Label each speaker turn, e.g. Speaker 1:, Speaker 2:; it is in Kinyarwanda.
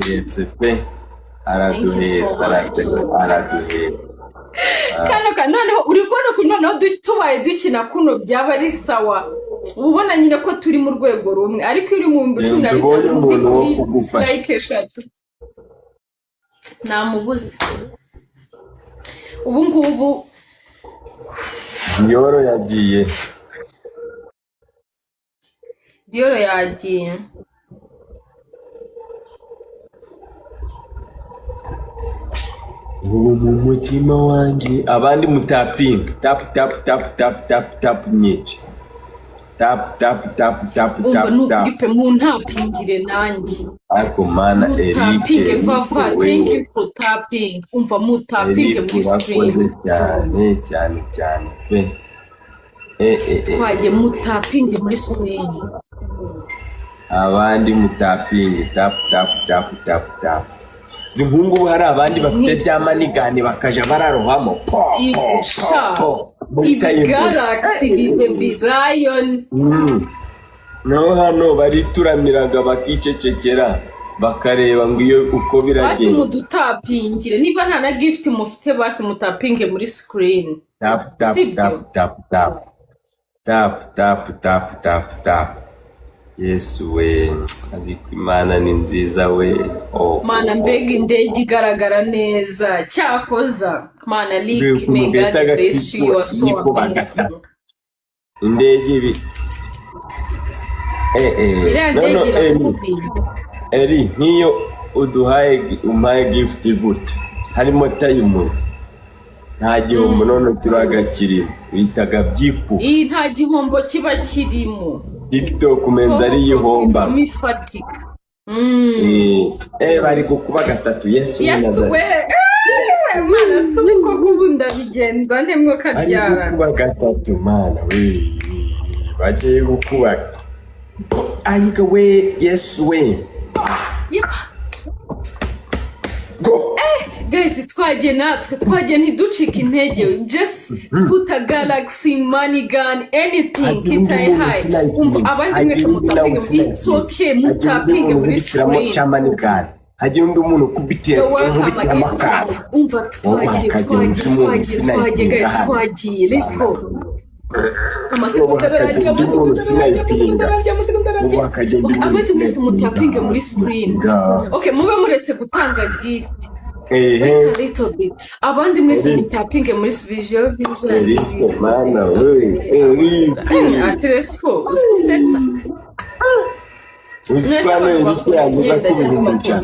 Speaker 1: araduhetse pe araduhetse
Speaker 2: kano noneho uri kubona ko noneho tubaye dukina kuno byaba ari sawa ubona nyine ko turi mu rwego rumwe ariko iri mu mbuto na bitatu like eshatu namubuze ubu ngubu
Speaker 1: Dioro yagiye ubu mu mutima wanje abandi mutapinga tap nyinshi tap
Speaker 2: umva mu ntapingire nanjye
Speaker 1: ariko mana
Speaker 2: Eric Vava thank you for tapping umva mutapinge muri screen
Speaker 1: cyane pe
Speaker 2: twaje mutapinge muri screen
Speaker 1: abandi mutapinge tap zinkungu hari abandi bafite byamanigane bakaja bararohamo
Speaker 2: Galaxy baby lion
Speaker 1: no hano barituramiraga bakicecekera bakareba ngo iyo uko biragenda
Speaker 2: basi mudutapingire niba nta na gift mufite basi mutapinge muri screen
Speaker 1: tap Yesu we ariko Imana ni nziza we
Speaker 2: mana mbega indege igaragara neza cyakoza mana Rick mega bless you are so amazing
Speaker 1: indege ibi eri niyo umpaye gift gutya harimo tayimuzi nta gihombo none turagakirimo bitaga byiku
Speaker 2: nta gihombo kiba kirimo
Speaker 1: TikTok menza ari yihomba
Speaker 2: mifatika
Speaker 1: bari kukuba gatatu Yesu
Speaker 2: mana suko kubunda bigenda nemwe karyara
Speaker 1: kuba gatatu mana we bagiye gukuba ayiga we Yesu we go
Speaker 2: guys twagiye ntiducike intege just put a Galaxy money gun anything kitay high abandi mwese mutapinge it's okay mutapinge muri screen
Speaker 1: chamani gun hagiye undi umuntu kubitiye
Speaker 2: umva twagiye guys twagiye let's go amasegonda abandi mwese mutapinge muri screen okay mube muretse gutanga gift a little bit abandi mwese mutapinge muri Bijiyobija
Speaker 1: mana we
Speaker 2: atresfo usisetsa
Speaker 1: uzikwana Eric yamuza kubica